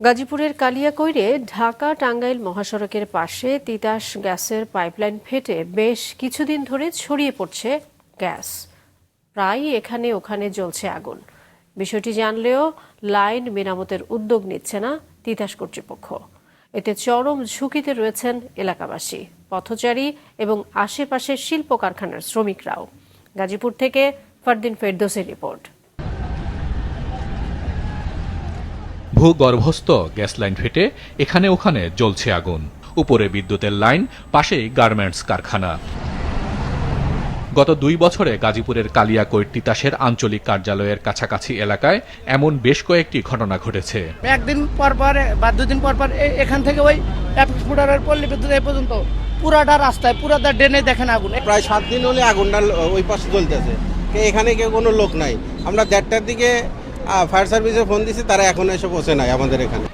গাজীপুরের কালিয়াকৈরে ঢাকা টাঙ্গাইল মহাসড়কের পাশে তিতাস গ্যাসের পাইপলাইন ফেটে বেশ কিছুদিন ধরে ছড়িয়ে পড়ছে গ্যাস। প্রায় এখানে ওখানে জ্বলছে আগুন। বিষয়টি জানলেও লাইন মেরামতের উদ্যোগ নিচ্ছে না তিতাস কর্তৃপক্ষ। এতে চরম ঝুঁকিতে রয়েছেন এলাকাবাসী, পথচারী এবং আশেপাশের শিল্প কারখানার শ্রমিকরাও। গাজীপুর থেকে ফারদিন ফেরদৌসের রিপোর্ট। ভূগর্ভস্থ গ্যাস লাইন ফেটে এখানে ওখানে জ্বলছে আগুন। উপরে বিদ্যুতের লাইন, পাশেই গার্মেন্টস কারখানা। গত 2 বছরে গাজীপুরের কালিয়াকৈর তিতাসের আঞ্চলিক কার্যালয়ের কাছাকাছি এলাকায় এমন বেশ কয়েকটি ঘটনা ঘটেছে। একদিন পর পর বা 2 দিন পর পর এখান থেকে ওই ফুটারের পল্লী বিদ্যুৎ এই পর্যন্ত পুরাটা রাস্তায় পুরাটা ড্রেনে দেখেন আগুন। প্রায় 7 দিন হলে আগুনটা ওই পাশে জ্বলতেছে। এখানে কেউ কোনো লোক নাই। আমরা 1:30টার দিকে ফায়ার সার্ভিসে ফোন দিছি, তারা এখনো এসে পৌঁছে নাই আমাদের এখানে।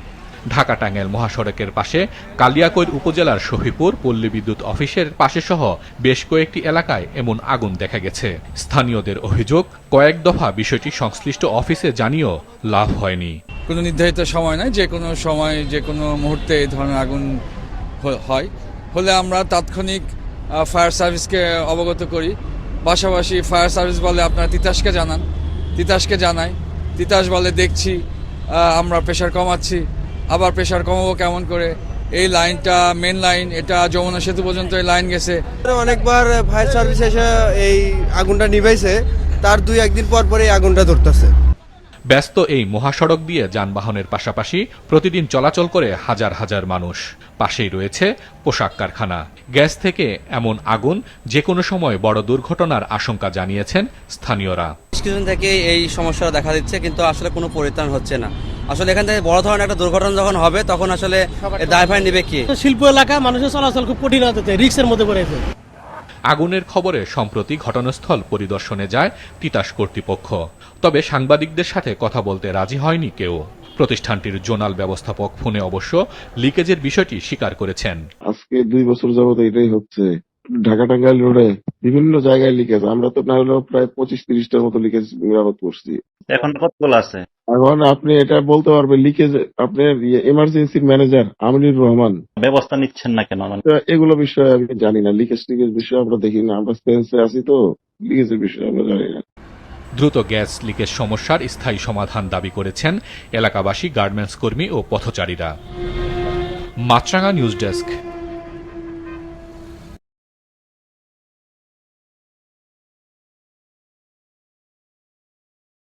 ঢাকা টাঙ্গাইল মহাসড়কের পাশে কালিয়াকৈর উপজেলার শফিপুর পল্লী বিদ্যুৎ অফিসের পাশে সহ বেশ কয়েকটি এলাকায় এমন আগুন দেখা গেছে। স্থানীয়দের অভিযোগ, কয়েক দফা বিষয়টি সংশ্লিষ্ট অফিসে জানিয়েও লাভ হয়নি। কোনো নির্ধারিত সময় নাই, যে কোনো সময় যে কোনো মুহূর্তে এই ধরনের আগুন হলে আমরা তাৎক্ষণিক ফায়ার সার্ভিসকে অবগত করি। পাশাপাশি ফায়ার সার্ভিস বলে আপনারা তিতাসকে জানান, তিতাসকে জানাই, তিতাস বলে দেখছি, আমরা প্রেশার কমাচ্ছি। আবার প্রেশার কমাবো কেমন করে? এই লাইনটা মেন লাইন, এটা যমুনা সেতু পর্যন্ত এই লাইন গেছে। অনেকবার ফায়ার সার্ভিস এসে এই আগুনটা নিভাইছে, তার 2-1 দিন পর পরে এই আগুনটা ধরতেছে। ব্যস্ত এই মহাসড়ক দিয়ে যানবাহনের পাশাপাশি প্রতিদিন চলাচল করে হাজার হাজার মানুষ। পাশেই রয়েছে পোশাক কারখানা। গ্যাস থেকে এমন আগুন যে কোনো সময় বড় দুর্ঘটনার আশঙ্কা জানিয়েছেন স্থানীয়রা। কিছুদিন থেকে এই সমস্যা দেখা দিচ্ছে, কিন্তু আসলে কোনো পরিত্রাণ হচ্ছে না। আসলে এখান থেকে বড় ধরনের একটা দুর্ঘটনা যখন হবে তখন আসলে দায়ভার নেবে কি? শিল্প এলাকা, মানুষের চলাচল খুব কঠিন হতে, রিস্কের মধ্যে পড়েছে। আগুনের খবরে সম্প্রতি ঘটনাস্থল পরিদর্শনে যায় তিতাস কর্তৃপক্ষ। তবে সাংবাদিকদের সাথে কথা বলতে রাজি হয়নি কেউ। প্রতিষ্ঠানটির জোনাল ব্যবস্থাপক ফোনে অবশ্য লিকেজের বিষয়টি স্বীকার করেছেন। আজকে 2 বছর যাবত এটাই হচ্ছে। ঢাকা টাঙ্গাইল রোডে বিভিন্ন জায়গায় লিকেজ। আমরা তো না হলেও প্রায় 25-30টার মতো লিকেজ মেরামত করছি। এখন কতগুলো আছে? এখন আপনি এটা বলতে পারবেন লিকেজ আপনার এমার্জেন্সি ম্যানেজার আমিনুর রহমান ব্যবস্থা নিচ্ছেন না কেন? এগুলো বিষয়ে আমি জানি না। লিকেজ বিষয়ে আমরা দেখি না, আমরা সেন্সে আছি তো, লিকেজের বিষয়ে আমরা জানি না। দ্রুত গ্যাস লিকেজ সমস্যার স্থায়ী সমাধান দাবি করেছেন এলাকাবাসী, গার্মেন্টস কর্মী ও পথচারীরা। মাছরাঙা নিউজ ডেস্ক।